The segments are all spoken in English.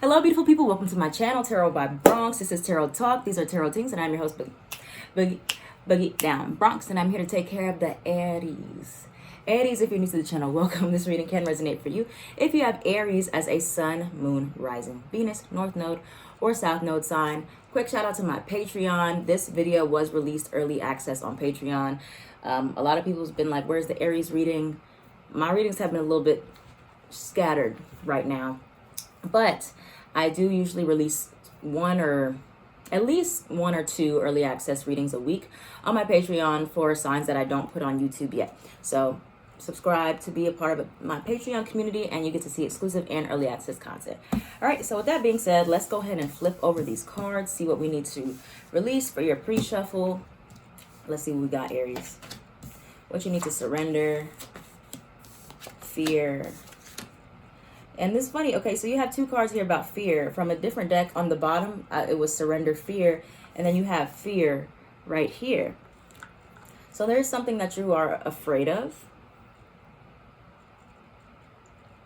Hello, beautiful people. Welcome to my channel, Tarot by Bronx. This is Tarot Talk. These are Tarot Things, and I'm your host, Boogie Down Bronx, and I'm here to take care of the Aries. Aries, if you're new to the channel, welcome. This reading can resonate for you if you have Aries as a sun, moon, rising, Venus, north node, or south node sign. Quick shout out to my Patreon. This video was released early access on Patreon. A lot of people have been like, where's the Aries reading? My readings have been a little bit scattered right now, but I do usually release at least one or two early access readings a week on my Patreon for signs that I don't put on YouTube yet. So subscribe to be a part of my Patreon community and you get to see exclusive and early access content. All right, so with that being said, let's go ahead and flip over these cards, see what we need to release for your pre-shuffle. Let's see what we got, Aries. What you need to surrender, fear. And this is funny. Okay, so you have two cards here about fear from a different deck. On the bottom, it was surrender, fear, and then you have fear right here. So there's something that you are afraid of.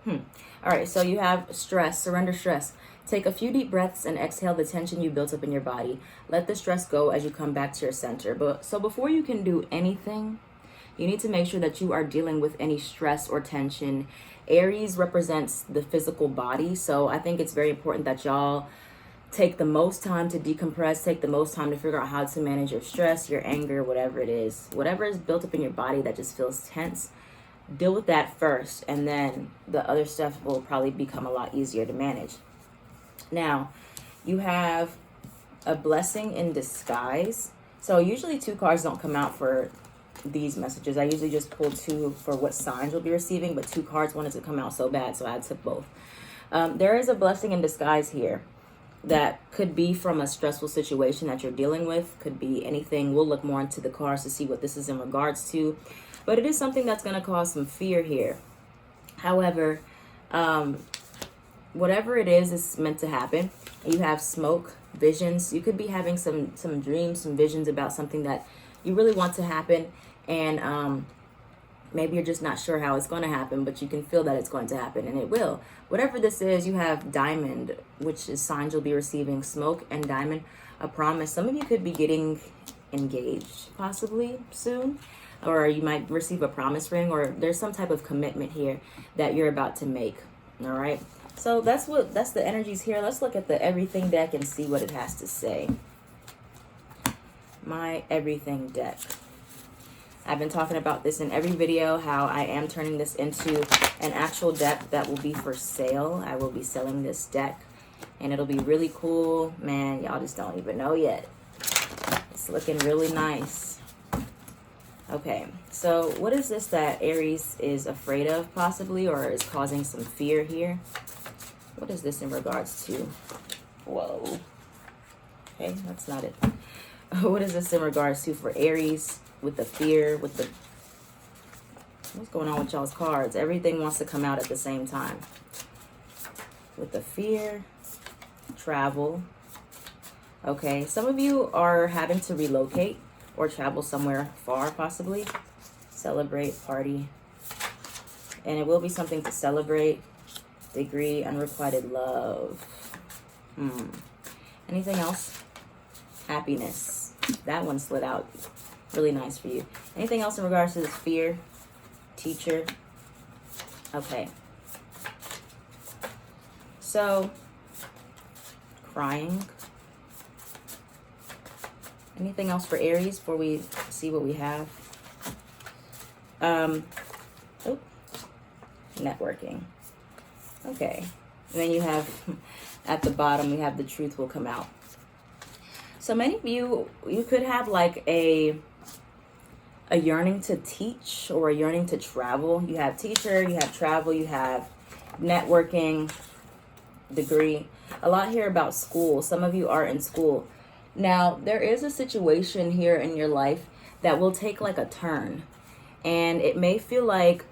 All right, so you have stress, surrender stress. Take a few deep breaths and exhale the tension you built up in your body. Let the stress go as you come back to your center. So before you can do anything, you need to make sure that you are dealing with any stress or tension. Aries represents the physical body, so I think it's very important that y'all take the most time to decompress, take the most time to figure out how to manage your stress, your anger, whatever it is. Whatever is built up in your body that just feels tense, deal with that first, and then the other stuff will probably become a lot easier to manage. Now, you have a blessing in disguise. So usually two cards don't come out for these messages. I usually just pull two for what signs you'll be receiving, but two cards wanted to come out so bad, so I took both. There is a blessing in disguise here that could be from a stressful situation that you're dealing with, could be anything. We'll look more into the cards to see what this is in regards to, but it is something that's going to cause some fear here. However, whatever it is meant to happen. You have smoke, visions. You could be having some dreams, some visions about something that you really want to happen, and maybe you're just not sure how it's going to happen, but you can feel that it's going to happen, and it will. Whatever this is, you have diamond, which is signs you'll be receiving, smoke and diamond, a promise. Some of you could be getting engaged possibly soon, or you might receive a promise ring, or there's some type of commitment here that you're about to make. All right, so that's the energies here. Let's look at the everything deck and see what it has to say. My everything deck. I've been talking about this in every video, how I am turning this into an actual deck that will be for sale. I will be selling this deck and it'll be really cool. Man, y'all just don't even know yet. It's looking really nice. Okay, so what is this that Aries is afraid of possibly, or is causing some fear here? What is this in regards to? Whoa. Okay, that's not it. What is this in regards to for Aries with the fear, with the... What's going on with y'all's cards? Everything wants to come out at the same time. With the fear, travel. Okay, some of you are having to relocate or travel somewhere far possibly. Celebrate, party. And it will be something to celebrate. Degree, unrequited love. Anything else? Happiness. That one slid out really nice for you. Anything else in regards to this fear? Teacher. Okay. So, crying. Anything else for Aries before we see what we have? Networking. Okay. And then you have, at the bottom, we have the truth will come out. So many of you could have like a yearning to teach or a yearning to travel. You have teacher, you have travel, you have networking, degree. A lot here about school. Some of you are in school. Now, there is a situation here in your life that will take like a turn. And it may feel like,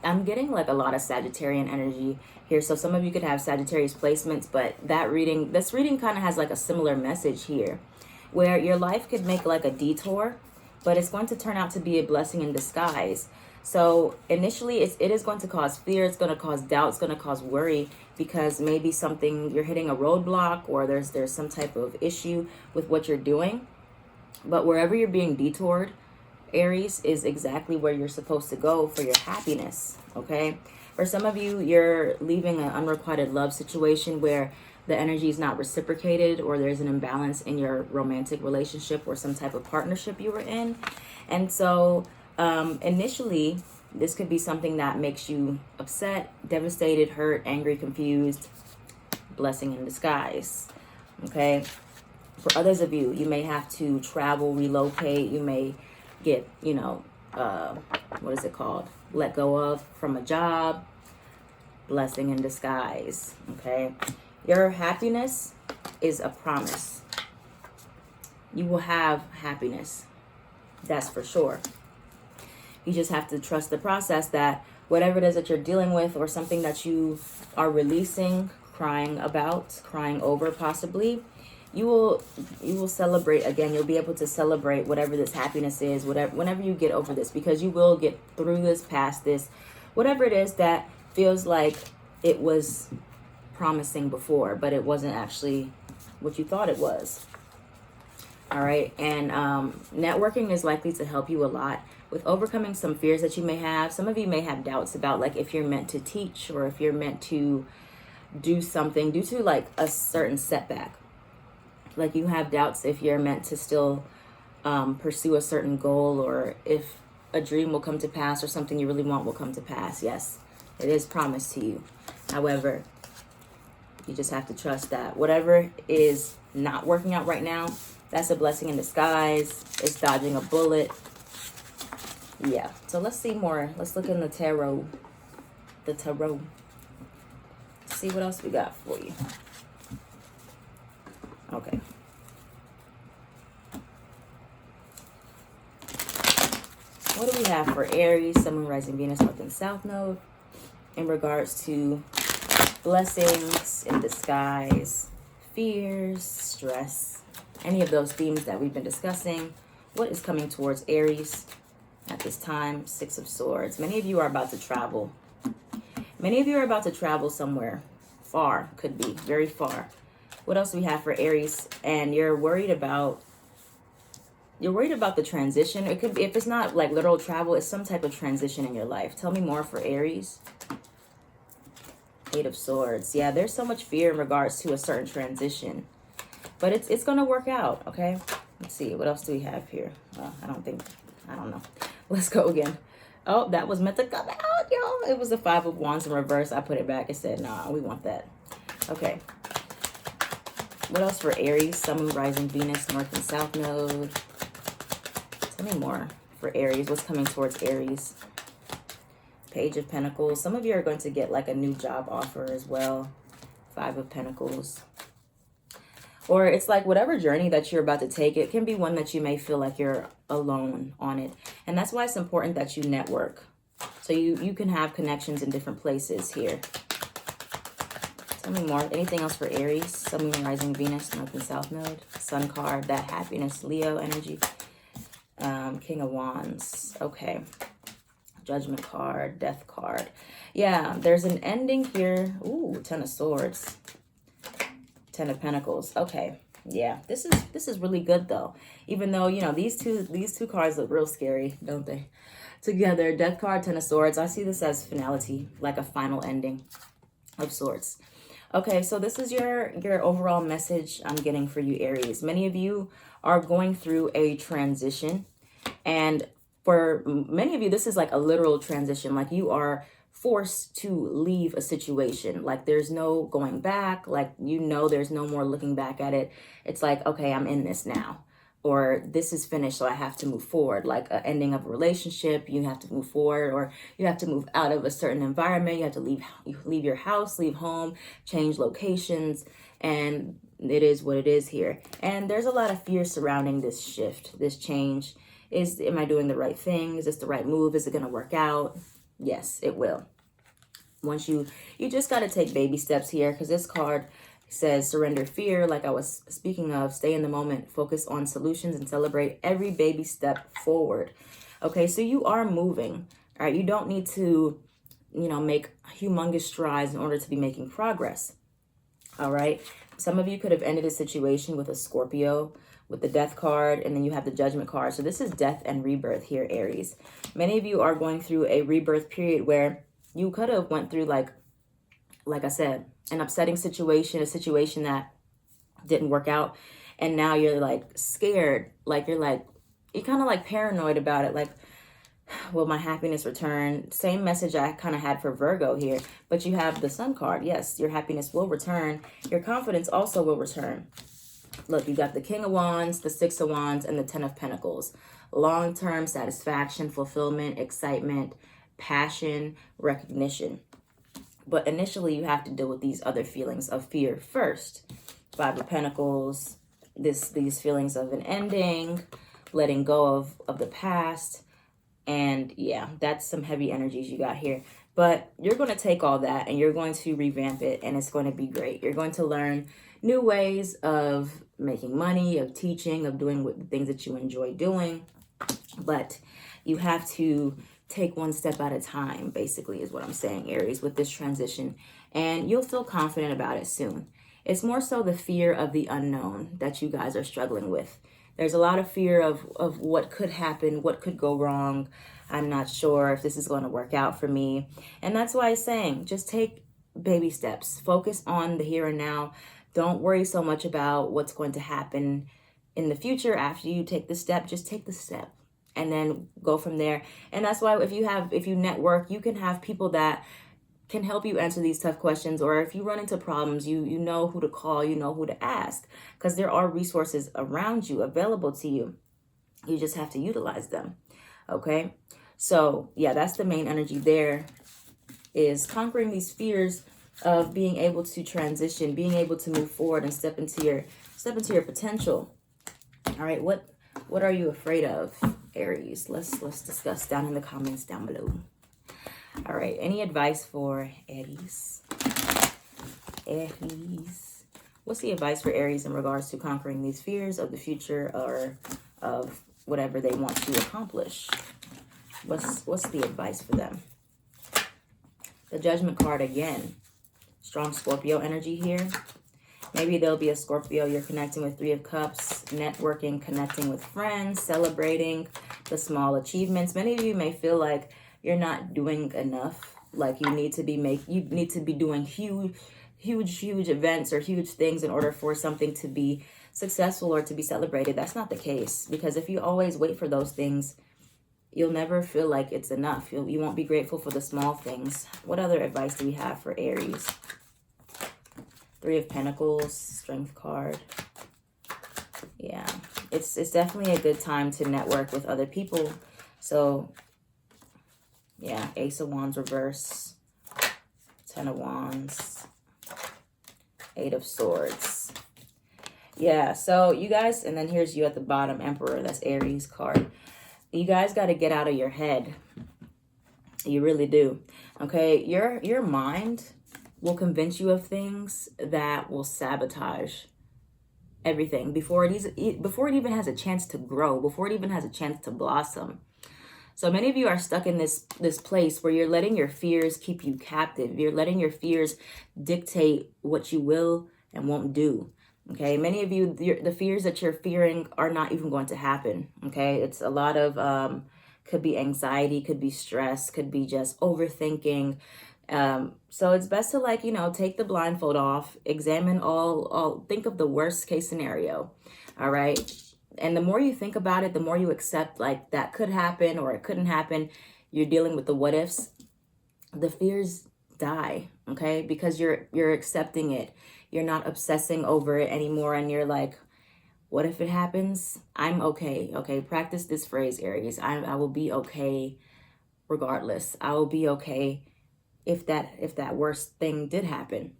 I'm getting like a lot of Sagittarian energy here. So some of you could have Sagittarius placements, but this reading kind of has like a similar message here where your life could make like a detour, but it's going to turn out to be a blessing in disguise. So initially, it is going to cause fear. It's going to cause doubt. It's going to cause worry, because maybe something, you're hitting a roadblock, or there's some type of issue with what you're doing. But wherever you're being detoured, Aries, is exactly where you're supposed to go for your happiness, okay? For some of you, you're leaving an unrequited love situation where the energy is not reciprocated, or there's an imbalance in your romantic relationship or some type of partnership you were in. And so initially, this could be something that makes you upset, devastated, hurt, angry, confused. Blessing in disguise, okay? For others of you, you may have to travel, relocate. You may get, what is it called? Let go of from a job. Blessing in disguise, okay? Your happiness is a promise. You will have happiness. That's for sure. You just have to trust the process, that whatever it is that you're dealing with, or something that you are releasing, crying about, crying over possibly, you will celebrate again. You'll be able to celebrate whatever this happiness is, whenever you get over this, because you will get through this, past this, whatever it is that feels like it was promising before, but it wasn't actually what you thought it was. All right. And networking is likely to help you a lot with overcoming some fears that you may have. Some of you may have doubts about, like, if you're meant to teach, or if you're meant to do something due to like a certain setback. Like, you have doubts if you're meant to still pursue a certain goal, or if a dream will come to pass, or something you really want will come to pass. Yes, it is promised to you. However, you just have to trust that whatever is not working out right now, that's a blessing in disguise. It's dodging a bullet. Yeah. So let's see more. Let's look in the tarot. See what else we got for you. Okay. What do we have for Aries, Sun, Moon, Rising, Venus, North and South Node in regards to blessings in disguise, fears, stress, any of those themes that we've been discussing? What is coming towards Aries at this time? Six of Swords. Many of you are about to travel. Many of you are about to travel somewhere far, could be very far. What else do we have for Aries? And you're worried about the transition. It could be, if it's not like literal travel, it's some type of transition in your life. Tell me more for Aries. Eight of Swords. Yeah, there's so much fear in regards to a certain transition, but it's gonna work out, okay? Let's see, what else do we have here? Well, I don't know. Let's go again. Oh, that was meant to come out, y'all. It was the Five of Wands in reverse. I put it back. It said, nah, we want that. Okay. What else for Aries? Sun, Moon, Rising, Venus, North and South Node. Tell me more for Aries. What's coming towards Aries? Page of Pentacles. Some of you are going to get like a new job offer as well. Five of Pentacles. Or it's like whatever journey that you're about to take, it can be one that you may feel like you're alone on it. And that's why it's important that you network. So you can have connections in different places here. Tell me more. Anything else for Aries? Sun, Moon, Rising, Venus, North and South Node. Sun card, that happiness, Leo energy. King of Wands. Okay. Judgment card, Death card. Yeah, there's an ending here. Ooh, Ten of Swords. Ten of Pentacles. Okay. Yeah, this is really good though. Even though, you know, these two cards look real scary, don't they? Together, Death card, Ten of Swords. I see this as finality, like a final ending of sorts. Okay, so this is your overall message I'm getting for you, Aries. Many of you are going through a transition, and for many of you, this is like a literal transition. Like you are forced to leave a situation. Like there's no going back. Like, you know, there's no more looking back at it. It's like, okay, I'm in this now, or this is finished, so I have to move forward. Like an ending of a relationship, you have to move forward, or you have to move out of a certain environment. You have to leave your house, leave home, change locations, and it is what it is here. And there's a lot of fear surrounding this shift, this change. Am I doing the right thing? Is this the right move? Is it going to work out? Yes, it will. Once you just got to take baby steps here, because this card says surrender fear, like I was speaking of. Stay in the moment, focus on solutions, and celebrate every baby step forward. Okay, so you are moving All right, you don't need to, make humongous strides in order to be making progress. All right, some of you could have ended a situation with a Scorpio with the death card, and then you have the judgment card. So this is death and rebirth here, Aries. Many of you are going through a rebirth period where you could have went through, like I said, an upsetting situation, a situation that didn't work out, and now you're like scared, like you're kind of like paranoid about it, like, will my happiness return? Same message I kind of had for Virgo here, but you have the Sun card. Yes, your happiness will return. Your confidence also will return. Look, you got the King of Wands, the Six of Wands, and the Ten of Pentacles. Long-term satisfaction, fulfillment, excitement, passion, recognition. But initially, you have to deal with these other feelings of fear first. Five of Pentacles, these feelings of an ending, letting go of the past. And yeah, that's some heavy energies you got here. But you're going to take all that and you're going to revamp it, and it's going to be great. You're going to learn new ways of making money, of teaching, of doing the things that you enjoy doing. But you have to take one step at a time, basically, is what I'm saying, Aries, with this transition. And you'll feel confident about it soon. It's more so the fear of the unknown that you guys are struggling with. There's a lot of fear of what could happen, what could go wrong. I'm not sure if this is going to work out for me. And that's why I'm saying, just take baby steps. Focus on the here and now. Don't worry so much about what's going to happen in the future after you take the step. Just take the step and then go from there. And that's why if you network, you can have people that can help you answer these tough questions, or if you run into problems, you know who to call, you know who to ask, because there are resources around you available to you. You just have to utilize them. Okay, so yeah, that's the main energy there, is conquering these fears of being able to transition, being able to move forward and step into your potential. All right, what are you afraid of, Aries? Let's discuss down in the comments down below. All right, any advice for Aries? Aries. What's the advice for Aries in regards to conquering these fears of the future or of whatever they want to accomplish? What's the advice for them? The Judgment card again. Strong Scorpio energy here. Maybe there'll be a Scorpio you're connecting with. Three of Cups, networking, connecting with friends, celebrating the small achievements. Many of you may feel like you're not doing enough, like you need to be doing huge events or huge things in order for something to be successful or to be celebrated. That's not the case, because if you always wait for those things, you'll never feel like it's enough. You won't be grateful for the small things. What other advice do we have for Aries? Three of Pentacles, Strength card. Yeah, it's definitely a good time to network with other people. So yeah, Ace of Wands reverse, Ten of Wands, Eight of Swords. Yeah, so you guys, and then here's you at the bottom, Emperor. That's Aries card. You guys got to get out of your head. You really do. Okay, your mind will convince you of things that will sabotage everything before it even has a chance to grow, before it even has a chance to blossom. So many of you are stuck in this place where you're letting your fears keep you captive. You're letting your fears dictate what you will and won't do. Okay, many of you, the fears that you're fearing are not even going to happen. Okay, it's a lot of, could be anxiety, could be stress, could be just overthinking. So it's best to take the blindfold off, examine all, think of the worst case scenario. All right. And the more you think about it, the more you accept like that could happen or it couldn't happen. You're dealing with the what ifs. The fears die, okay? Because you're accepting it. You're not obsessing over it anymore, and you're like, what if it happens? I'm okay. Okay, practice this phrase, Aries. I will be okay regardless. I will be okay if that worst thing did happen.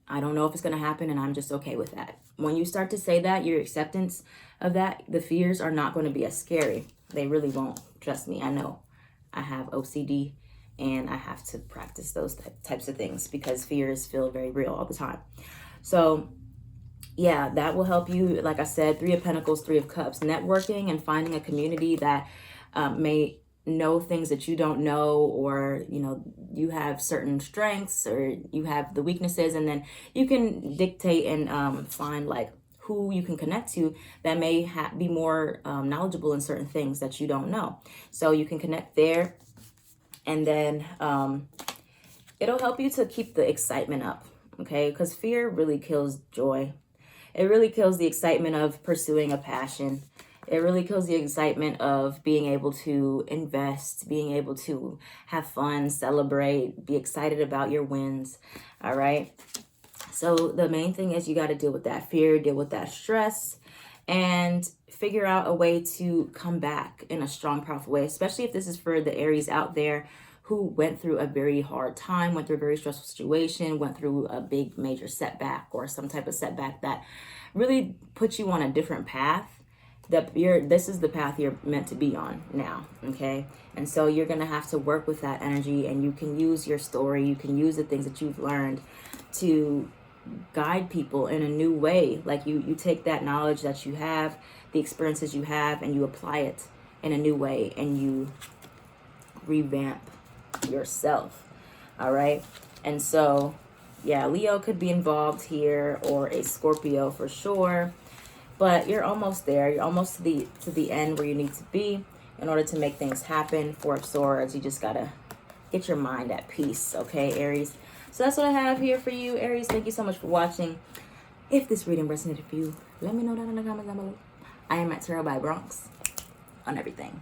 I don't know if it's going to happen, and I'm just okay with that. When you start to say that, your acceptance of that, the fears are not going to be as scary. They really won't. Trust me, I know. I have OCD, and I have to practice those types of things because fears feel very real all the time. So yeah, that will help you. Like I said, Three of Pentacles, Three of Cups, networking and finding a community that may know things that you don't know, or you know, you have certain strengths or you have the weaknesses, and then you can dictate and find like who you can connect to that may be more knowledgeable in certain things that you don't know. So you can connect there, and then it'll help you to keep the excitement up, okay? Because fear really kills joy. It really kills the excitement of pursuing a passion. It really kills the excitement of being able to invest, being able to have fun, celebrate, be excited about your wins, all right? So the main thing is you got to deal with that fear, deal with that stress, and figure out a way to come back in a strong, powerful way, especially if this is for the Aries out there who went through a very hard time, went through a very stressful situation, went through a big major setback or some type of setback that really puts you on a different path. This is the path you're meant to be on now, okay? And so you're going to have to work with that energy, and you can use your story, you can use the things that you've learned to guide people in a new way. Like you take that knowledge that you have, the experiences you have, and you apply it in a new way, and you revamp yourself. All right. And so yeah, Leo could be involved here, or a Scorpio for sure, but you're almost there. You're almost to the end where you need to be in order to make things happen. Four of Swords, you just gotta get your mind at peace, okay, Aries? So that's what I have here for you, Aries. Thank you so much for watching. If this reading resonated for you, let me know down in the comments down below. I am at Tarot by Bronx on everything.